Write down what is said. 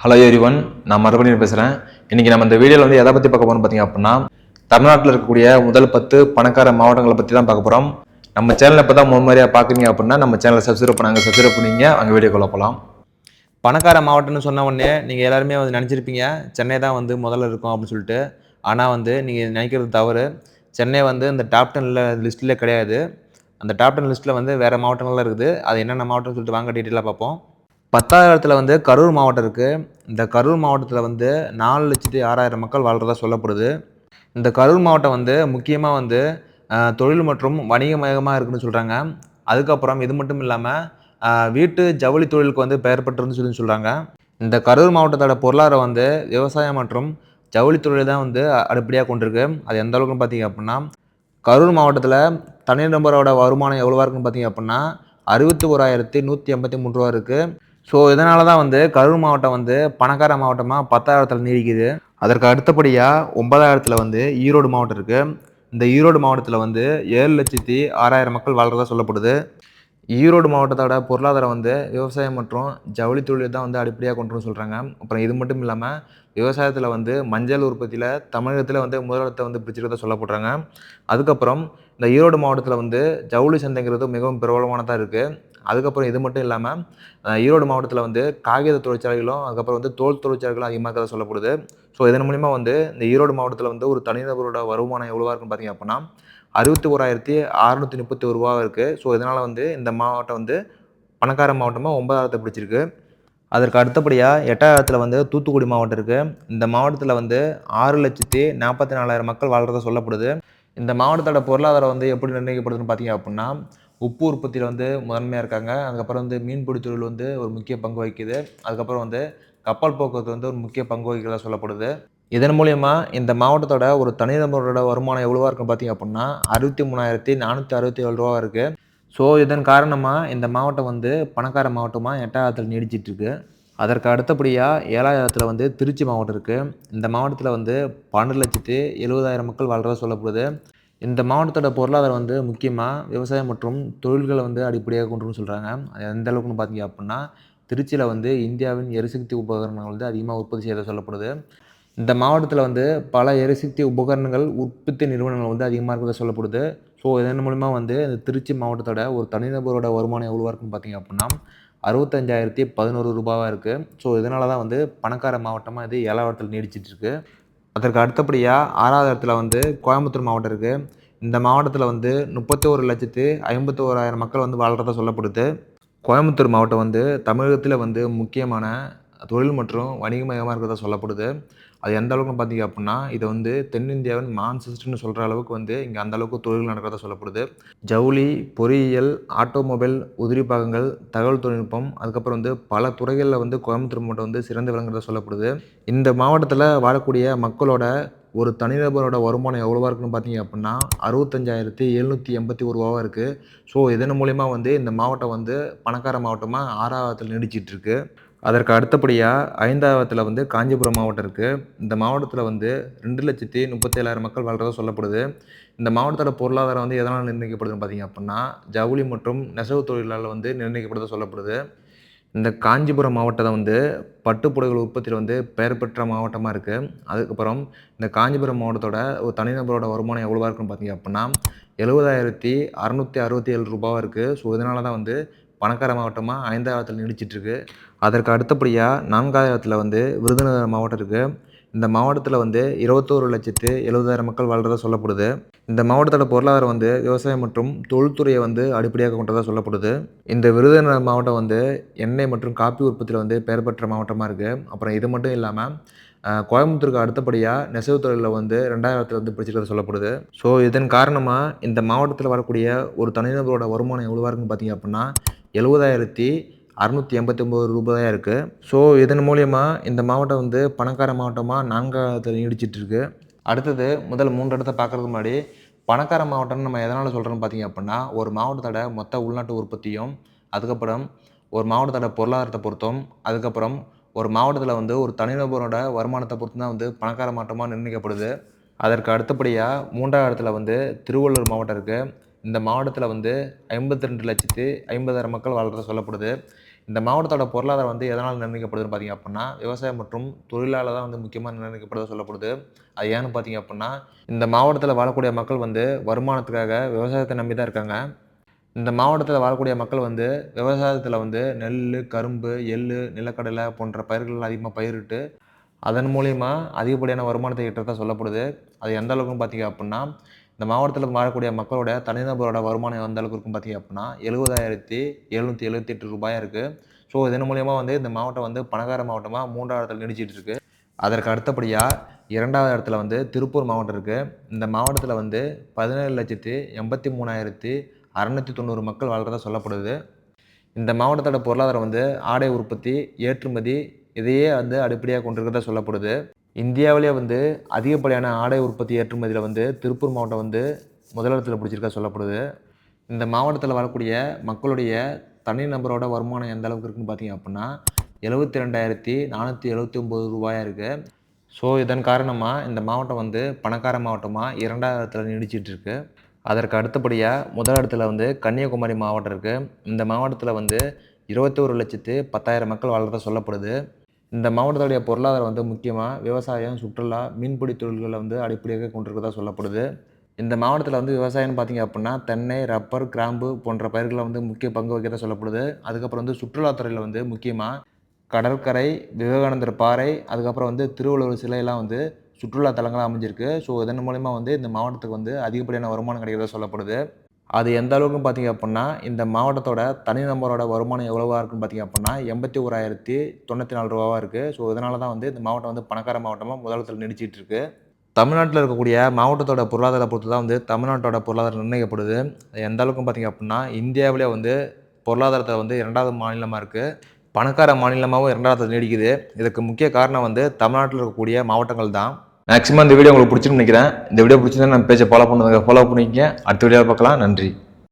Hello everyone, நான் மறுபடியும் பேசுகிறேன். இன்றைக்கி நம்ம இந்த வீடியோவில் எதை பற்றி பார்க்க போகிறோம் பார்த்தீங்க அப்படின்னா, தமிழ்நாட்டில் இருக்கக்கூடிய முதல் 10 பணக்கார மாவட்டங்களை பற்றி தான் பார்க்க போகிறோம். நம்ம சேனலை இப்போ தான் முன்மாதிரியாக பார்க்குறீங்க அப்படின்னா நம்ம சேனலை சப்ஸ்கிரைப் பண்ணிங்க அங்கே வீடியோக்குள்ள போகலாம். பணக்கார மாவட்டம்னு சொன்ன உடனே நீங்கள் எல்லாருமே நினச்சிருப்பீங்க சென்னை தான் முதல்ல இருக்கும் அப்படின்னு சொல்லிட்டு. ஆனால் நீங்கள் நினைக்கிறது தவறு. சென்னை இந்த டாப் 10 லிஸ்ட்டில் கிடையாது. அந்த டாப் 10 லிஸ்ட்டில் வேறு மாவட்டங்கள்லாம் இருக்குது. அது என்னென்ன மாவட்டம்னு சொல்லிட்டு வாங்க டீட்டெயிலாக பார்ப்போம். 10வது இடத்துல கரூர் மாவட்டம் இருக்குது. இந்த கரூர் மாவட்டத்தில் 4,06,000 மக்கள் வாழ்கிறதா சொல்லப்படுது. இந்த கரூர் மாவட்டம் முக்கியமாக தொழில் மற்றும் வணிக மையமாக இருக்குதுன்னு சொல்கிறாங்க. அதுக்கப்புறம் இது மட்டும் இல்லாமல் வீட்டு ஜவுளி தொழிலுக்கு பெயர் பெற்றதுன்னு சொல்லி சொல்கிறாங்க. இந்த கரூர் மாவட்டத்தோட பொருளாதாரம் விவசாயம் மற்றும் ஜவுளி தொழில் தான் அடிப்படையாக கொண்டிருக்கு. அது எந்த அளவுக்குன்னு பார்த்தீங்க அப்படின்னா, கரூர் மாவட்டத்தில் தனிநபரோட வருமானம் எவ்வளோவா இருக்குன்னு பார்த்தீங்க அப்படின்னா 61,183 ரூபா இருக்குது. ஸோ இதனால தான் கரூர் மாவட்டம் பணக்கார மாவட்டமாக 10வது இடத்துல நீடிக்குது. அதற்கு அடுத்தபடியாக 9வது இடத்துல ஈரோடு மாவட்டம் இருக்குது. இந்த ஈரோடு மாவட்டத்தில் 7,06,000 மக்கள் வாழ்கிறதா சொல்லப்படுது. ஈரோடு மாவட்டத்தோட பொருளாதாரம் விவசாயம் மற்றும் ஜவுளி தொழில் தான் அடிப்படையாக கொண்டுன்னு சொல்கிறாங்க. அப்புறம் இது மட்டும் இல்லாமல் விவசாயத்தில் மஞ்சள் உற்பத்தியில் தமிழகத்தில் முதலிடத்தை பிடிச்சிருக்கதா சொல்லப்படுறாங்க. அதுக்கப்புறம் இந்த ஈரோடு மாவட்டத்தில் ஜவுளி சந்தைங்கிறது மிகவும் பிரபலமானதாக இருக்குது. அதுக்கப்புறம் இது மட்டும் இல்லாமல் ஈரோடு மாவட்டத்தில் காகித தொழிற்சாலைகளும் அதுக்கப்புறம் தோல் தொழிற்சாலைகளும் அதிகமாக இருக்கிறதா சொல்லப்படுது. ஸோ இதன் மூலிமா இந்த ஈரோடு மாவட்டத்தில் ஒரு தனிநபரோட வருமானம் எவ்வளோவா இருக்குன்னு பார்த்தீங்க அப்படின்னா 61,631 ரூபா இருக்குது. ஸோ இதனால் இந்த மாவட்டம் பணக்கார மாவட்டமாக 9வது இடத்தை பிடிச்சிருக்கு. அதற்கு அடுத்தபடியாக 8வது இடத்துல தூத்துக்குடி மாவட்டம் இருக்குது. இந்த மாவட்டத்தில் 6,44,000 மக்கள் வாழ்கிறதா சொல்லப்படுது. இந்த மாவட்டத்தோட பொருளாதாரம் எப்படி நிர்ணயிக்கப்படுதுன்னு பார்த்தீங்க அப்படின்னா, உப்பு உற்பத்தியில் முதன்மையாக இருக்காங்க. அதுக்கப்புறம் மீன்பிடி தொழில் ஒரு முக்கிய பங்கு வகிக்குது. அதுக்கப்புறம் கப்பல் போக்குவரத்து ஒரு முக்கிய பங்கு வகிக்கிறதா சொல்லப்படுது. இதன் மூலியமா இந்த மாவட்டத்தோட ஒரு தனிநபரோட வருமானம் எவ்வளவா இருக்குன்னு பார்த்தீங்க அப்படின்னா 63,467 ரூபா இருக்குது. ஸோ இதன் காரணமாக இந்த மாவட்டம் பணக்கார மாவட்டமாக 8வது இடத்துல நீடிச்சிட்டு இருக்கு. அதற்கு அடுத்தபடியாக 7வது இடத்துல திருச்சி மாவட்டம் இருக்குது. இந்த மாவட்டத்தில் 12,70,000 மக்கள் வாழ்கிறதா சொல்லப்படுது. இந்த மாவட்டத்தோட பொருளாதாரம் முக்கியமாக விவசாயம் மற்றும் தொழில்களை அடிப்படையாக கொண்டுன்னு சொல்கிறாங்க. அது எந்த அளவுக்குன்னு பார்த்தீங்க அப்படின்னா, திருச்சியில் இந்தியாவின் எரிசக்தி உபகரணங்கள் அதிகமாக உற்பத்தி செய்யறதா சொல்லப்படுது. இந்த மாவட்டத்தில் பல எரிசக்தி உபகரணங்கள் உற்பத்தி நிறுவனங்கள் அதிகமாக இருக்கிறதா சொல்லப்படுது. ஸோ இதன் மூலிமா இந்த திருச்சி மாவட்டத்தோட ஒரு தனிநபரோட வருமானம் எவ்வளோவா இருக்குன்னு பார்த்தீங்க அப்படின்னா 65,011 ரூபாவாக இருக்குது. ஸோ இதனால தான் பணக்கார மாவட்டமாக இது 7வது இடத்துல நீடிச்சிட்ருக்கு. அதற்கு அடுத்தபடியாக 6வது இடத்துல கோயம்புத்தூர் மாவட்டம் இருக்குது. இந்த மாவட்டத்தில் 31,51,000 மக்கள் வாழ்கிறதா சொல்லப்படுது. கோயம்புத்தூர் மாவட்டம் தமிழகத்தில் முக்கியமான தொழில் மற்றும் வணிக மையமாக இருக்கிறதா சொல்லப்படுது. அது எந்த அளவுக்குன்னு பார்த்தீங்க அப்படின்னா, இது தென்னிந்தியாவின் மான்செஸ்டர்னு சொல்கிற அளவுக்கு இங்கே அந்த அளவுக்கு தொழில் நடக்கிறதா சொல்லப்படுது. ஜவுளி, பொறியியல், ஆட்டோமொபைல், உதிரி பாகங்கள், தகவல் தொழில்நுட்பம், அதுக்கப்புறம் பல துறைகளில் கோயம்புத்தூர் மாவட்டம் சிறந்து விளங்குறதா சொல்லப்படுது. இந்த மாவட்டத்தில் வாழக்கூடிய மக்களோட ஒரு தனிநபரோட வருமானம் எவ்வளோவா இருக்குன்னு பார்த்தீங்க அப்படின்னா 65,781 ரூபாவாக இருக்குது. ஸோ இதன் மூலிமா இந்த மாவட்டம் பணக்கார மாவட்டமாக 6வது இடத்துல நீடிச்சிட்ருக்கு. அதற்கு அடுத்தபடியாக 5வது இடத்துல காஞ்சிபுரம் மாவட்டம் இருக்குது. இந்த மாவட்டத்தில் 2,37,000 மக்கள் வாழ்கிறதா சொல்லப்படுது. இந்த மாவட்டத்தோட பொருளாதாரம் எதனால் நிர்ணயிக்கப்படுதுன்னு பார்த்தீங்க அப்படின்னா, ஜவுளி மற்றும் நெசவு தொழிலால் நிர்ணயிக்கப்படுறதா சொல்லப்படுது. இந்த காஞ்சிபுரம் மாவட்டம் பட்டுப்புடைகள் உற்பத்தியில் பெயர் பெற்ற மாவட்டமாக இருக்குது. அதுக்கப்புறம் இந்த காஞ்சிபுரம் மாவட்டத்தோட ஒரு தனிநபரோட வருமானம் எவ்வளோவா இருக்குன்னு பார்த்தீங்க அப்படின்னா 70,667 ரூபாவாக இருக்குது. ஸோ இதனால தான் பணக்கார மாவட்டமாக 5வது இடத்துல நீடிச்சிட்ருக்கு. அதற்கு அடுத்தபடியாக 4வது இடத்துல விருதுநகர் மாவட்டம் இருக்குது. இந்த மாவட்டத்தில் 21,70,000 மக்கள் வாழ்கிறதா சொல்லப்படுது. இந்த மாவட்டத்தோட பொருளாதாரம் விவசாயம் மற்றும் தொழில்துறையை அடிப்படையாக கொண்டதாக சொல்லப்படுது. இந்த விருதுநகர் மாவட்டம் எண்ணெய் மற்றும் காப்பி உற்பத்தியில் பெயர் பெற்ற மாவட்டமாக இருக்குது. அப்புறம் இது மட்டும் இல்லாமல் கோயம்புத்தூருக்கு அடுத்தபடியாக நெசவு தொழிலில் 2வது இடத்துல பிடிச்சிருக்கிறத சொல்லப்படுது. ஸோ இதன் காரணமாக இந்த மாவட்டத்தில் வரக்கூடிய ஒரு தனிநபரோட வருமானம் எவ்வளோவா இருக்குன்னு பார்த்தீங்க அப்படின்னா 70,689 ரூபாயாக இருக்குது. ஸோ இதன் மூலயமா இந்த மாவட்டம் பணக்கார மாவட்டமாக 4வது இடத்துல நீடிச்சிட்ருக்கு. அடுத்தது முதல் 3 இடத்த பார்க்குறதுக்கு முன்னாடி பணக்கார மாவட்டம்னு நம்ம எதனால் சொல்கிறோன்னு பார்த்தீங்க அப்படின்னா, ஒரு மாவட்டத்தோட மொத்த உள்நாட்டு உற்பத்தியும், அதுக்கப்புறம் ஒரு மாவட்டத்தோட பொருளாதாரத்தை பொறுத்தும், அதுக்கப்புறம் ஒரு மாவட்டத்தில் ஒரு தனிநபரோட வருமானத்தை பொறுத்து தான் பணக்கார மாவட்டமாக நிர்ணயிக்கப்படுது. அதற்கு அடுத்தபடியாக 3வது இடத்துல திருவள்ளூர் மாவட்டம் இருக்குது. இந்த மாவட்டத்தில் 52,50,000 மக்கள் வாழ்கிறதா சொல்லப்படுது. இந்த மாவட்டத்தோட பொருளாதாரம் வந்து எதனால் நிர்ணயிக்கப்படுதுன்னு பார்த்தீங்க அப்படின்னா விவசாயம் மற்றும் தொழிலாளர் தான் வந்து முக்கியமாக நிர்ணயிக்கப்படுது சொல்லப்படுது. அது ஏன்னு பார்த்தீங்க அப்படின்னா இந்த மாவட்டத்தில் வாழக்கூடிய மக்கள் வந்து வருமானத்துக்காக விவசாயத்தை நம்பி தான் இருக்காங்க. இந்த மாவட்டத்தில் வாழக்கூடிய மக்கள் வந்து விவசாயத்தில் வந்து நெல், கரும்பு, எள்ளு, நிலக்கடலை போன்ற பயிர்கள் அதிகமாக பயிரிட்டு அதன் மூலிமா அதிகப்படியான வருமானத்தை ஈட்டுறதா சொல்லப்படுது. அது எந்த அளவுக்குன்னு பார்த்தீங்க அப்படின்னா இந்த மாவட்டத்தில் வாழக்கூடிய மக்களோட தனிநபரோட வருமானம் எந்த அளவுக்கு இருக்குன்னு பார்த்தீங்க அப்படின்னா ரூ. 70,778 இருக்குது. ஸோ இதன் மூலியமாக வந்து இந்த மாவட்டம் வந்து பணக்கார மாவட்டமாக 3வது இடத்துல நீடிச்சிட்டு இருக்கு. அதற்கு அடுத்தபடியாக 2வது இடத்துல வந்து திருப்பூர் மாவட்டம் இருக்குது. இந்த மாவட்டத்தில் வந்து 17,83,690 மக்கள் வாழ்கிறதா சொல்லப்படுது. இந்த மாவட்டத்தோட பொருளாதாரம் வந்து ஆடை உற்பத்தி, ஏற்றுமதி இதையே வந்து அடிப்படையாக கொண்டிருக்கிறதா சொல்லப்படுது. இந்தியாவிலே வந்து அதிகப்படியான ஆடை உற்பத்தி ஏற்றுமதியில் வந்து திருப்பூர் மாவட்டம் வந்து முதலிடத்தில் பிடிச்சிருக்கா சொல்லப்படுது. இந்த மாவட்டத்தில் வரக்கூடிய மக்களுடைய தனிநபரோட வருமானம் எந்த அளவுக்கு இருக்குன்னு பார்த்தீங்க அப்படின்னா ரூ. 72,479 இருக்குது. ஸோ இதன் காரணமாக இந்த மாவட்டம் வந்து பணக்கார மாவட்டமாக 2வது இடத்துல நீடிச்சிட்டு இருக்கு. அதற்கு அடுத்தபடியாக முதல் இடத்துல வந்து கன்னியாகுமரி மாவட்டம் இருக்குது. இந்த மாவட்டத்தில் வந்து 21,10,000 மக்கள் வாழ்கிறதா சொல்லப்படுது. இந்த மாவட்டத்துடைய பொருளாதாரம் வந்து முக்கியமாக விவசாயம், சுற்றுலா, மீன்பிடி தொழில்களை வந்து அடிப்படையாக கொண்டிருக்கிறதா சொல்லப்படுது. இந்த மாவட்டத்தில் வந்து விவசாயம்னு பார்த்தீங்க அப்படின்னா தென்னை, ரப்பர், கிராம்பு போன்ற பயிர்களை வந்து முக்கிய பங்கு வகிக்கிறதா சொல்லப்படுது. அதுக்கப்புறம் வந்து சுற்றுலாத்துறையில் வந்து முக்கியமாக கடற்கரை, விவேகானந்தர் பாறை, அதுக்கப்புறம் வந்து திருவள்ளுவர் சிலையெல்லாம் வந்து சுற்றுலா தலங்களாக அமைஞ்சிருக்கு. ஸோ இதன் மூலிமா வந்து இந்த மாவட்டத்துக்கு வந்து அதிகப்படியான வருமானம் கிடைக்கிறதா சொல்லப்படுது. அது எந்த அளவுக்குன்னு பார்த்தீங்க அப்படின்னா இந்த மாவட்டத்தோட தனிநபரோட வருமானம் எவ்வளவா இருக்குன்னு பார்த்தீங்க அப்படின்னா ரூ. 81,094 இருக்குது. ஸோ இதனால தான் வந்து இந்த மாவட்டம் வந்து பணக்கார மாவட்டமாக முதலிடத்தில் நீடிச்சிட்டு இருக்கு. தமிழ்நாட்டில் இருக்கக்கூடிய மாவட்டத்தோட பொருளாதார பொறுத்து தான் வந்து தமிழ்நாட்டோட பொருளாதாரம் நிர்ணயிக்கப்படுது. எந்த அளவுக்குன்னு பார்த்தீங்க அப்படின்னா இந்தியாவிலே வந்து பொருளாதாரத்தில் வந்து 2வது மாநிலமாக இருக்குது. பணக்கார மாநிலமாகவும் 2வது நீடிக்குது. இதுக்கு முக்கிய காரணம் வந்து தமிழ்நாட்டில் இருக்கக்கூடிய மாவட்டங்கள் தான். மேக்ஸிமம் இந்த வீடியோ உங்களுக்கு பிடிச்சிருன்னு நினைக்கிறேன். இந்த வீடியோ பிடிச்சிருந்தா நம்ம பேஜை ஃபாலோ பண்ணிக்கங்க. அடுத்த வீடியோவில் பார்க்கலாம். நன்றி.